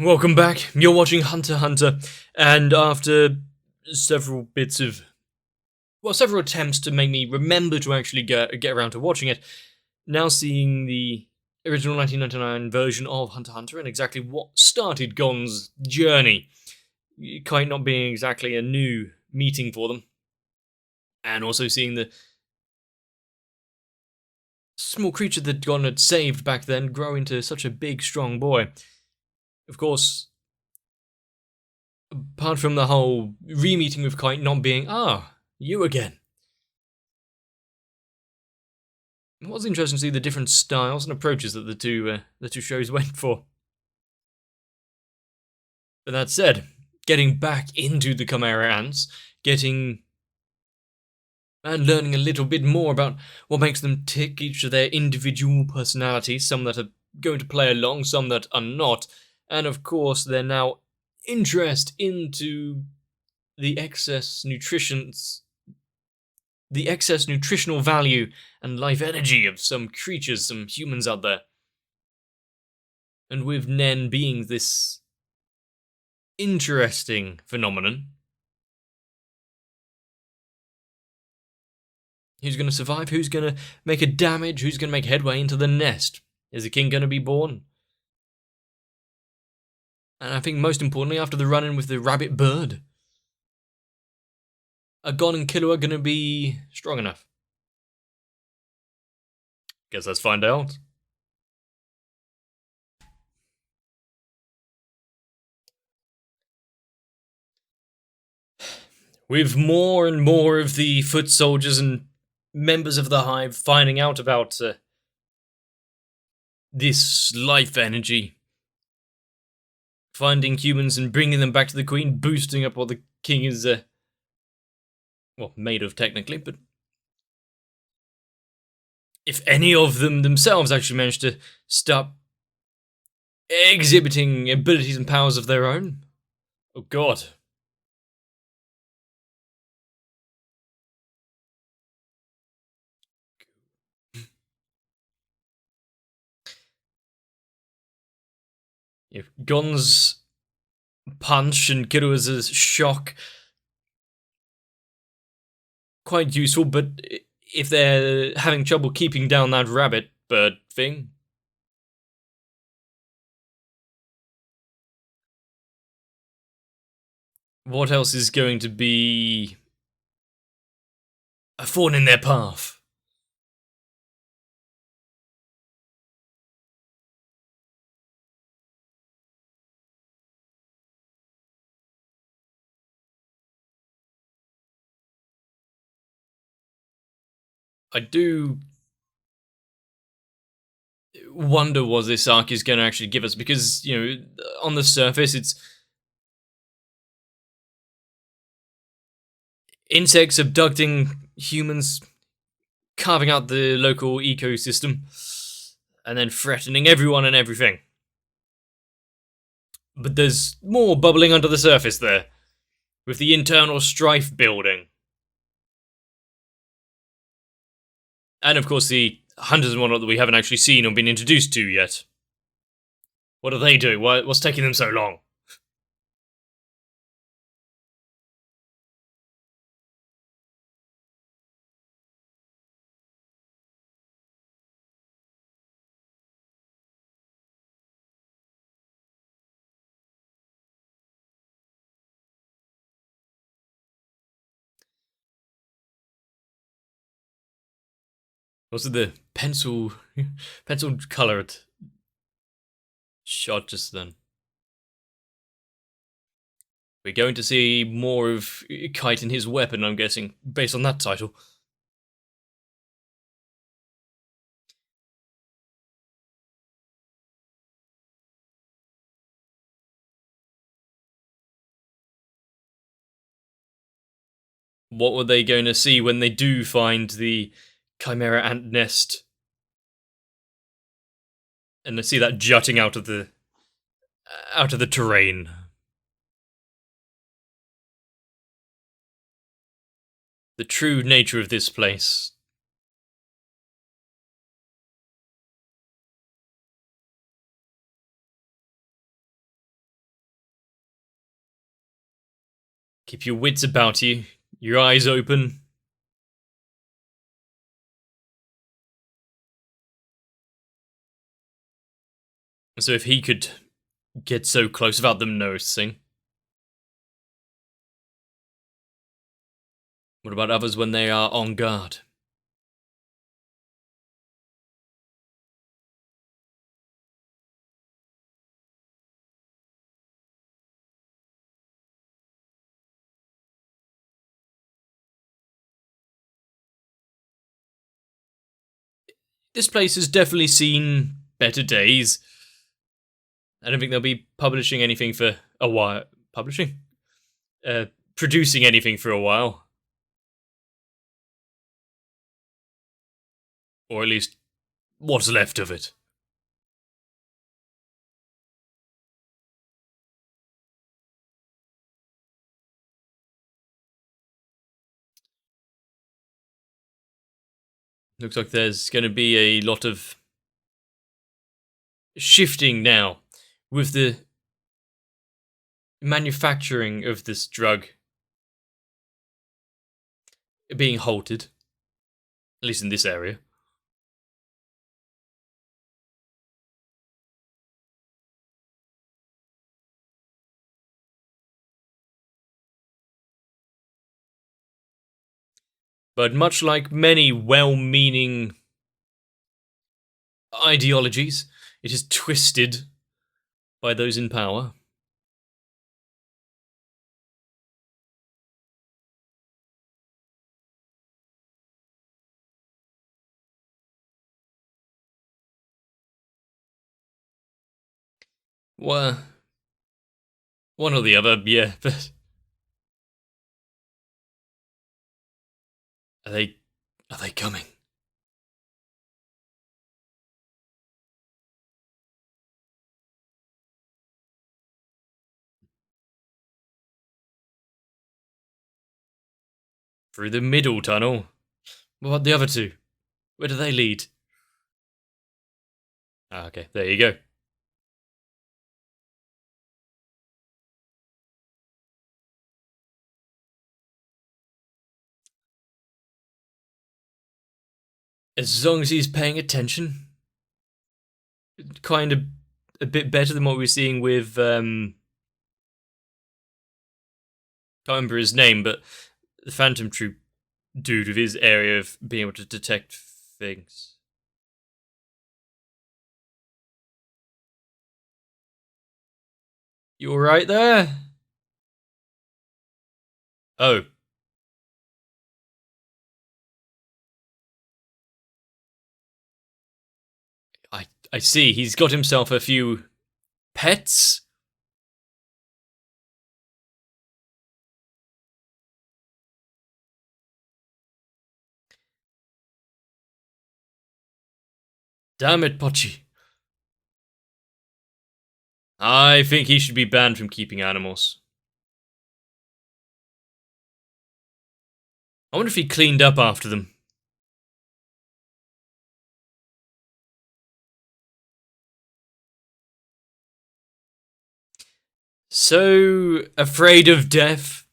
Welcome back. You're watching Hunter x Hunter, and after several several attempts to make me remember to actually get around to watching it, now seeing the original 1999 version of Hunter x Hunter and exactly what started Gon's journey, quite not being exactly a new meeting for them, and also seeing the small creature that Gon had saved back then grow into such a big, strong boy. Of course, apart from the whole re-meeting with Kite not being, you again. It was interesting to see the different styles and approaches that the two shows went for. But that said, getting back into the Chimera Ants, getting and learning a little bit more about what makes them tick, each of their individual personalities, some that are going to play along, some that are not, and of course their now interest into the excess nutritional value and life energy of some creatures, some humans out there. And with Nen being this interesting phenomenon, who's going to survive? Who's going to make a damage? Who's going to make headway into the nest? Is a king going to be born? And I think most importantly, after the run-in with the rabbit bird, are Gon and Killua going to be strong enough? Guess let's find out. With more and more of the foot soldiers and members of the hive finding out about this life energy, finding humans and bringing them back to the queen, boosting up what the king is, made of technically, but if any of them themselves actually manage to stop exhibiting abilities and powers of their own, oh god. If Gon's punch and Killua's shock, quite useful, but if they're having trouble keeping down that rabbit bird thing, what else is going to be a thorn in their path? I do wonder what this arc is going to actually give us, because, on the surface, it's insects abducting humans, carving out the local ecosystem, and then threatening everyone and everything. But there's more bubbling under the surface there, with the internal strife building. And of course the hunters and whatnot that we haven't actually seen or been introduced to yet. What are they doing? What's taking them so long? Was it the pencil coloured shot just then? We're going to see more of Kite and his weapon, I'm guessing, based on that title. What were they going to see when they do find the Chimera ant nest? And they see that jutting out of the terrain. The true nature of this place. Keep your wits about you, your eyes open. So if he could get so close without them noticing, what about others when they are on guard? This place has definitely seen better days. I don't think they'll be publishing anything for a while. Publishing? Producing anything for a while. Or at least, what's left of it. Looks like there's going to be a lot of shifting now with the manufacturing of this drug being halted, at least in this area. But much like many well-meaning ideologies, it is twisted by those in power. Well, one or the other, yeah, but are they coming? Through the middle tunnel? What about the other two? Where do they lead? Ah, okay, there you go. As long as he's paying attention. Kind of a bit better than what we were seeing with, can't remember his name, but the Phantom Troop dude with his area of being able to detect things. You alright there? Oh. I see, he's got himself a few pets? Damn it, Pochi. I think he should be banned from keeping animals. I wonder if he cleaned up after them. So afraid of death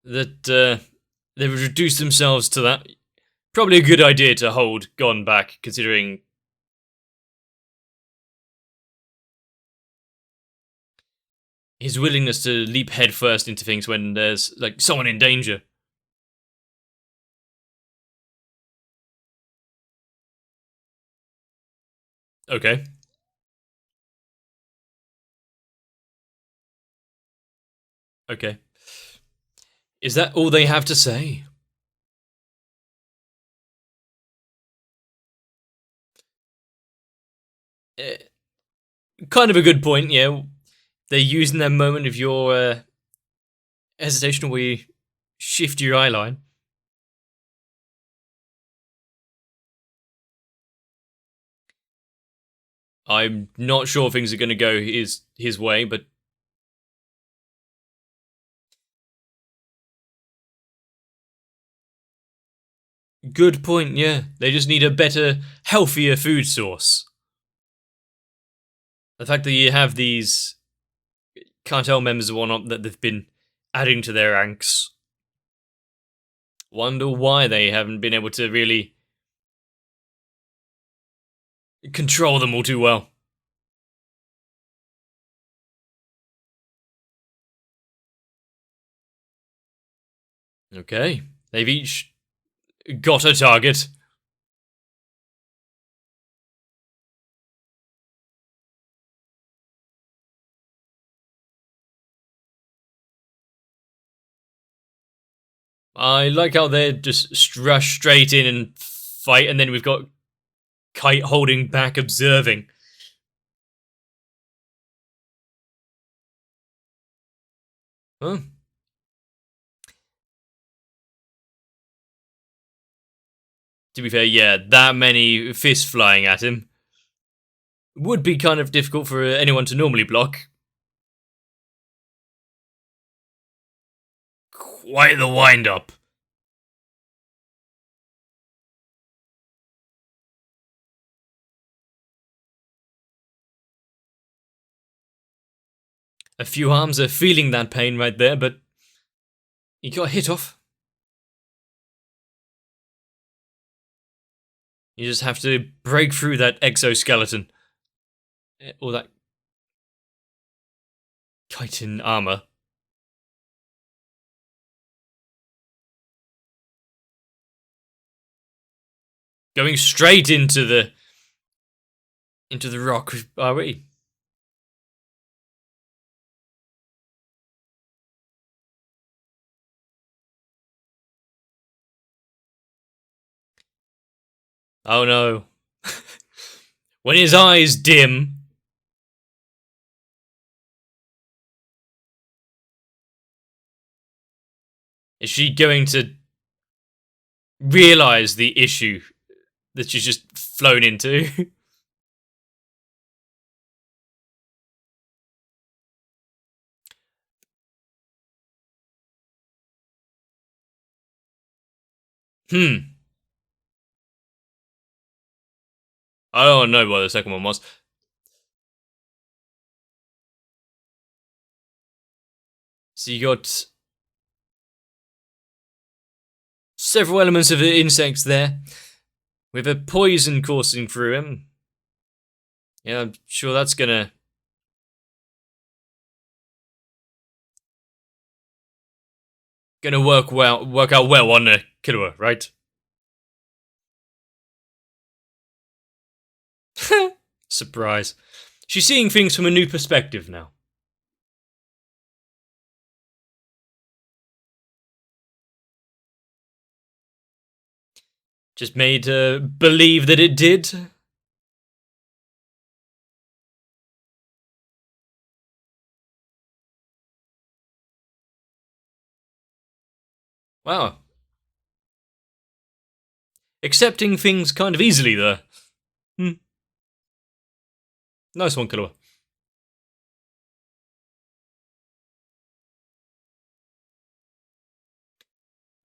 that they would reduce themselves to that. Probably a good idea to hold Gon back, considering his willingness to leap headfirst into things when there's, like, someone in danger. Okay. Okay. Is that all they have to say? Eh, kind of a good point, yeah. They're using that moment of your hesitation where you shift your eye line. I'm not sure things are going to go his way, but good point, yeah. They just need a better, healthier food source. The fact that you have these cartel members and whatnot that they've been adding to their ranks. Wonder why they haven't been able to really control them all too well. Okay, they've each got a target. I like how they're just rush straight in and fight, and then we've got Kite holding back, observing. Huh? To be fair, yeah, that many fists flying at him would be kind of difficult for anyone to normally block. Quite the wind-up. A few arms are feeling that pain right there, but he got hit off. You just have to break through that exoskeleton. Or that chitin armor. Going straight into the rock, are we? Oh no. When his eyes dim. Is she going to realize the issue that she's just flown into? I don't know what the second one was. So you got several elements of the insects there, with a poison coursing through him. Yeah, I'm sure that's gonna work out well on Killua, right? Surprise. She's seeing things from a new perspective now. Just made her believe that it did. Wow. Accepting things kind of easily there. Nice one, Killua.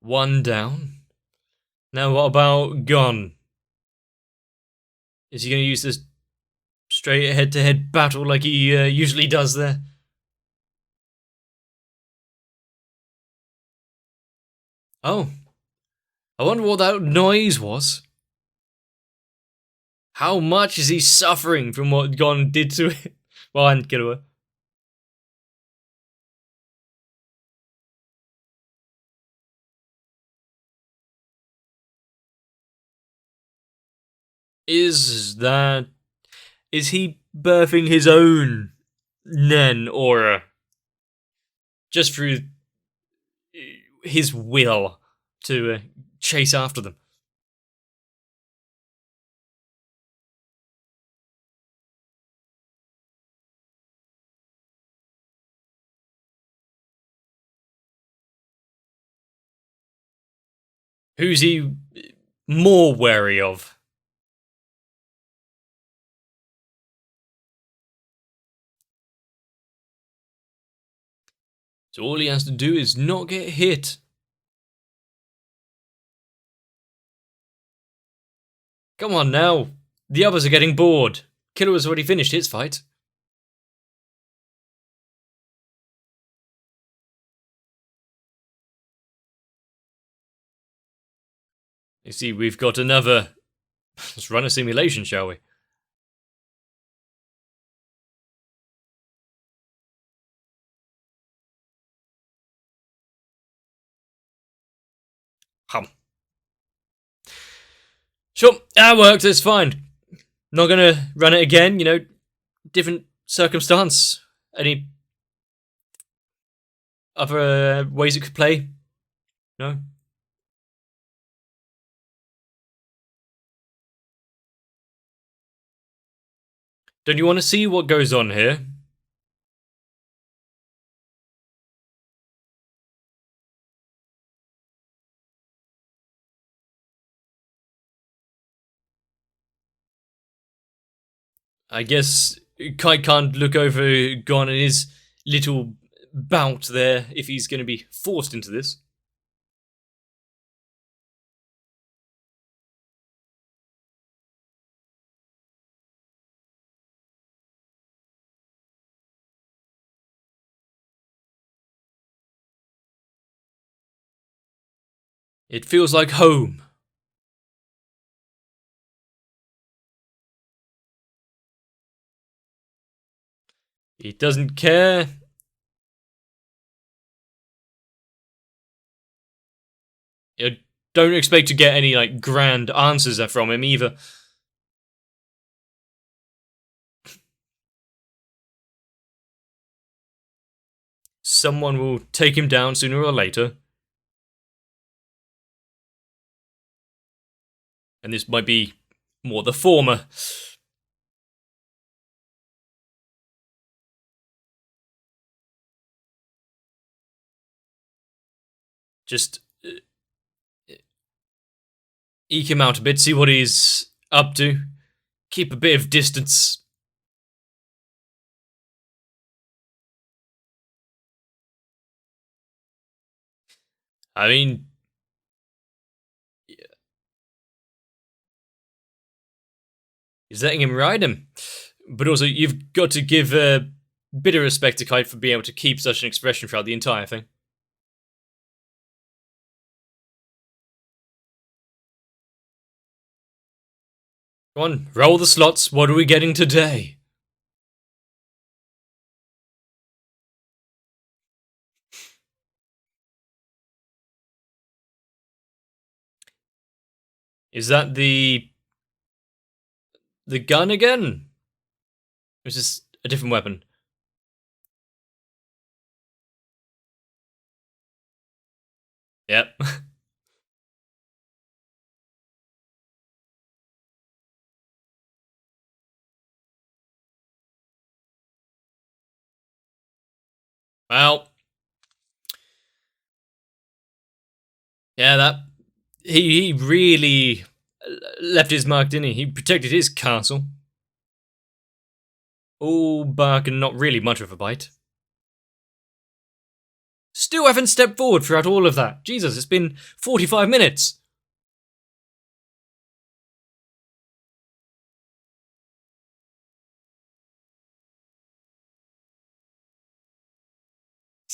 One down. Now what about Gon? Is he going to use this straight head-to-head battle like he usually does there? Oh. I wonder what that noise was. How much is he suffering from what Gon did to it? Well, and Killua. Is he birthing his own Nen aura? Just through his will to chase after them. Who's he more wary of? So all he has to do is not get hit. Come on now. The others are getting bored. Killua's already finished his fight. You see, we've got another... Let's run a simulation, shall we? Hum. Sure, that worked, it's fine. Not gonna run it again, you know, different circumstance. Any other ways it could play? No? Don't you want to see what goes on here? I guess Kai can't look over Gon and his little bout there if he's going to be forced into this. It feels like home. He doesn't care. You don't expect to get any like grand answers from him either. Someone will take him down sooner or later. And this might be more the former. Just eke him out a bit, see what he's up to. Keep a bit of distance. I mean, he's letting him ride him. But also, you've got to give a bit of respect to Kite for being able to keep such an expression throughout the entire thing. Come on, roll the slots. What are we getting today? Is that the gun again? Or is this a different weapon? Yep. Well, yeah, that he really left his mark, didn't he? He protected his castle. All bark and not really much of a bite. Still haven't stepped forward throughout all of that. Jesus, it's been 45 minutes.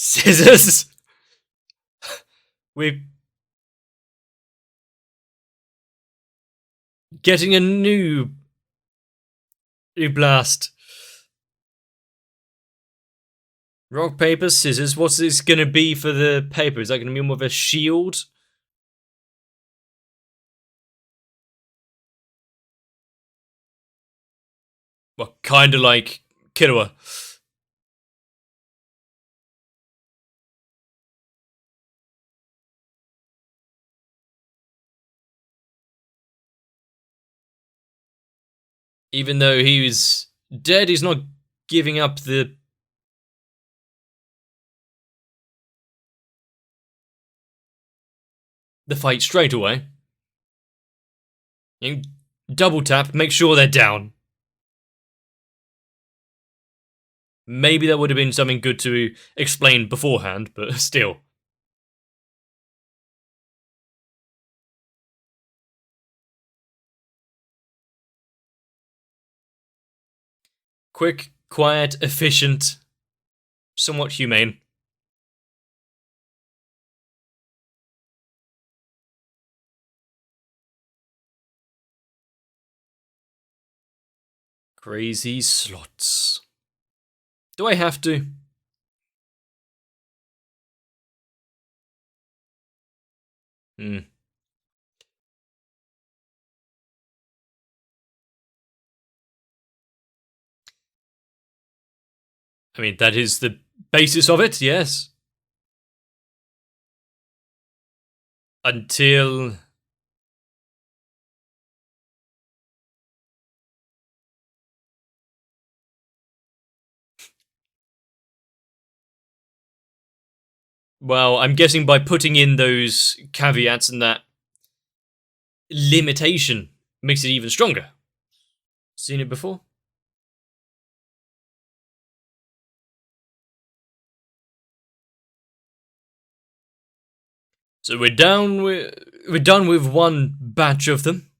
Scissors. We're getting a new blast. Rock, paper, scissors. What's this gonna be for the paper? Is that gonna be more of a shield? Well, kinda like Killua. Even though he was dead, he's not giving up the fight straight away. You double tap, make sure they're down. Maybe that would have been something good to explain beforehand, but still. Quick, quiet, efficient, somewhat humane. Crazy slots. Do I have to? Hmm. I mean, that is the basis of it, yes. Until... Well, I'm guessing by putting in those caveats and that limitation makes it even stronger. Seen it before? So we're done with one batch of them.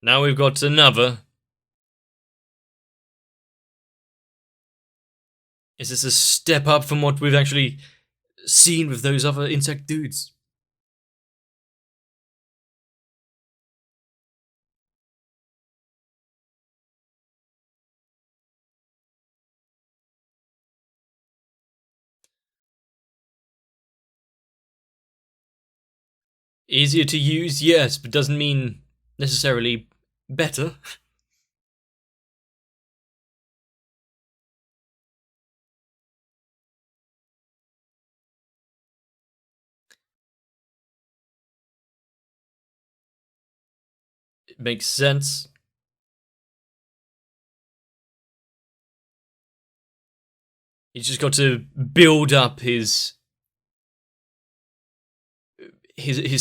Now we've got another. Is this a step up from what we've actually seen with those other insect dudes? Easier to use, yes, but doesn't mean necessarily better. It makes sense. He's just got to build up his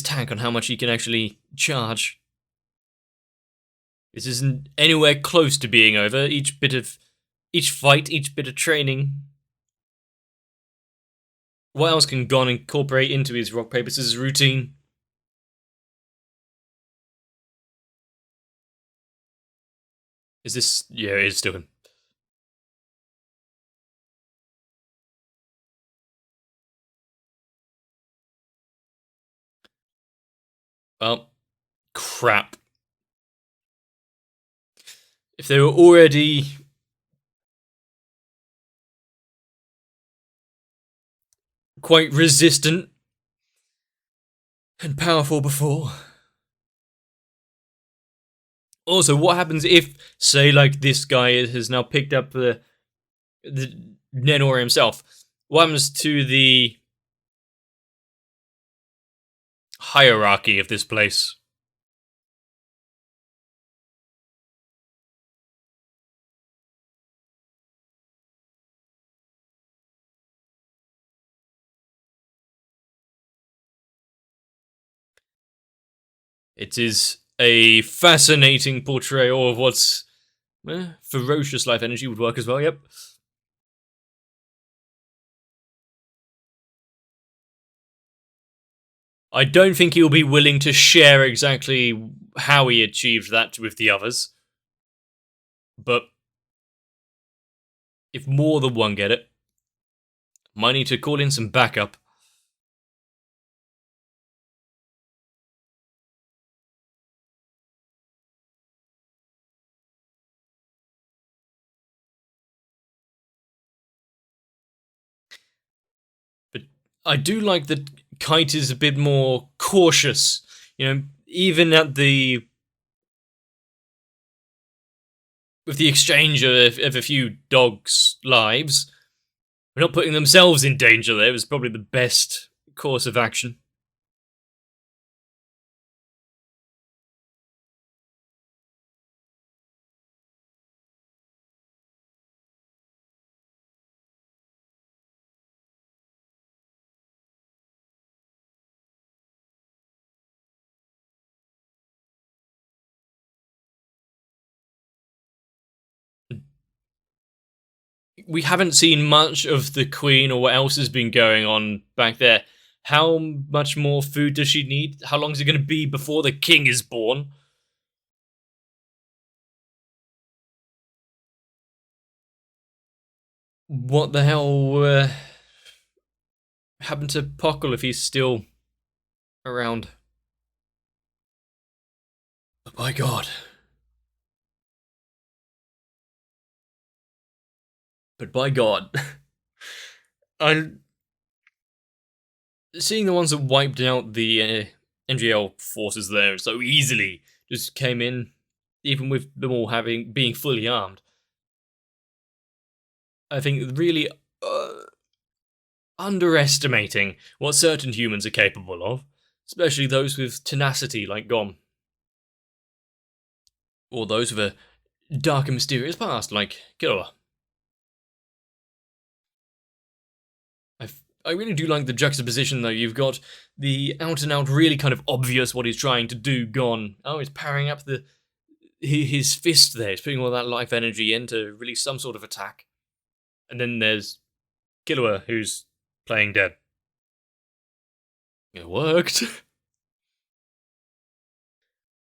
tank on how much he can actually charge. This isn't anywhere close to being over. Each fight, each bit of training. What else can Gon incorporate into his rock paper scissors routine? Is this? Yeah, it is still him. Well, crap. If they were already quite resistant and powerful before. Also, what happens if, say, like this guy has now picked up the Nenor himself? What happens to the hierarchy of this place? It is a fascinating portrayal of what's ferocious life energy would work as well. Yep. I don't think he'll be willing to share exactly how he achieved that with the others. But if more than one get it, might need to call in some backup. But I do like that Kite is a bit more cautious. You know, even at the with the exchange of a few dogs' lives, they're not putting themselves in danger there. It was probably the best course of action. We haven't seen much of the Queen or what else has been going on back there. How much more food does she need? How long is it going to be before the king is born? What the hell happened to Pockle if he's still around? Oh my god. But by God, I'm seeing the ones that wiped out the NGL forces there so easily, just came in, even with them all being fully armed. I think really underestimating what certain humans are capable of, especially those with tenacity like Gom. Or those with a dark and mysterious past like Killua. I really do like the juxtaposition though. You've got the out and out, really kind of obvious what he's trying to do Gon. Oh, he's powering up his fist there. He's putting all that life energy in to release some sort of attack. And then there's Killua, who's playing dead. It worked.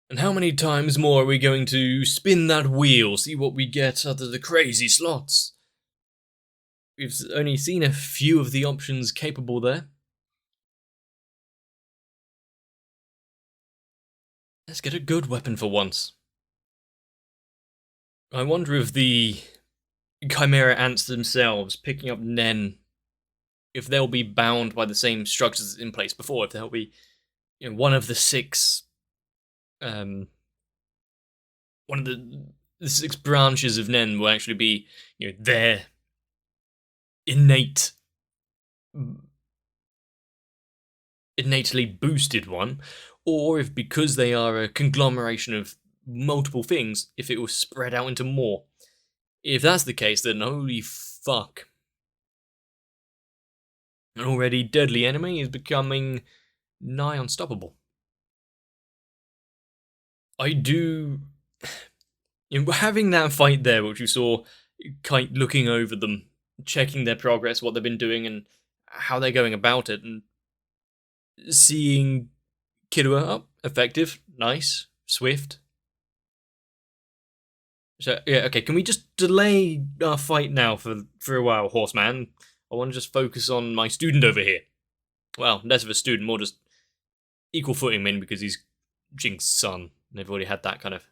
And how many times more are we going to spin that wheel, see what we get out of the crazy slots? We've only seen a few of the options capable there. Let's get a good weapon for once. I wonder if the Chimera ants themselves, picking up Nen, if they'll be bound by the same structures in place before, if they'll be, one of the six, one of the 6 branches of Nen will actually be, their innately boosted one, or if because they are a conglomeration of multiple things, if it will spread out into more. If that's the case, then holy fuck. An already deadly enemy is becoming nigh unstoppable. I do... having that fight there, which you saw Kite looking over them, checking their progress, what they've been doing, and how they're going about it, and seeing Killua up, effective, nice, swift. So, yeah, okay, can we just delay our fight now for a while, Horseman? I want to just focus on my student over here. Well, less of a student, more just equal footing, mainly because he's Jinx's son. They've already had that kind of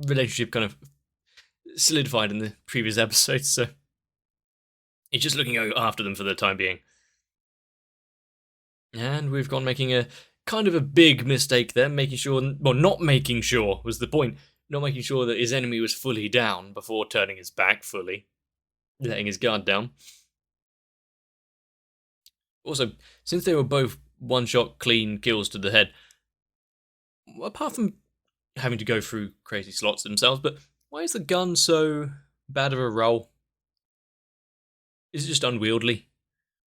relationship kind of solidified in the previous episodes, so he's just looking after them for the time being. And we've gone making a kind of a big mistake there, making sure, well, not making sure was the point, not making sure that his enemy was fully down before turning his back fully, letting his guard down. Also, since they were both one-shot clean kills to the head, apart from having to go through crazy slots themselves, but why is the gun so bad of a roll? Is it just unwieldy?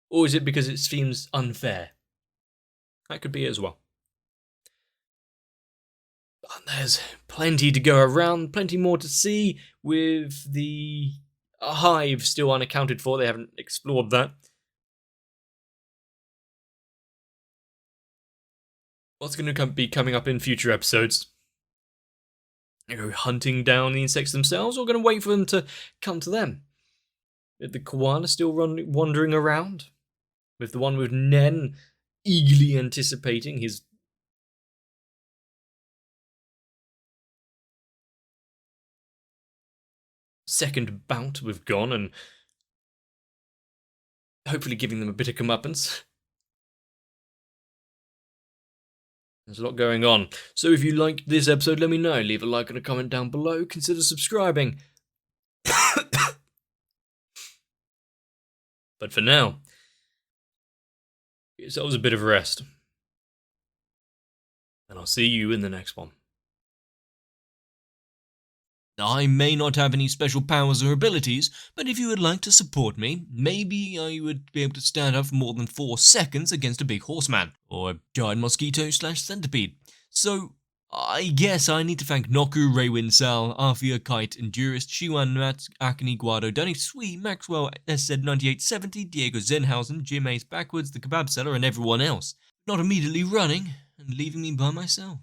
Or is it because it seems unfair? That could be it as well. But there's plenty to go around, plenty more to see, with the hive still unaccounted for. They haven't explored that. What's going to be coming up in future episodes? Are hunting down the insects themselves, or going to wait for them to come to them? With the koala still wandering around? With the one with Nen eagerly anticipating his second bout with Gon, and hopefully giving them a bit of comeuppance. There's a lot going on. So if you liked this episode, let me know. Leave a like and a comment down below. Consider subscribing. But for now, give yourselves a bit of a rest. And I'll see you in the next one. I may not have any special powers or abilities, but if you would like to support me, maybe I would be able to stand up for more than 4 seconds against a big horseman, or a giant mosquito/centipede. So, I guess I need to thank Noku, Raywin, Sal, Arthur, Kite, Endurist, Shiwan, Matt, Akane, Guado, Danny, Sui, Maxwell, SZ9870, Diego Zenhausen, Jim Ace Backwards, the Kebab Seller, and everyone else. Not immediately running, and leaving me by myself.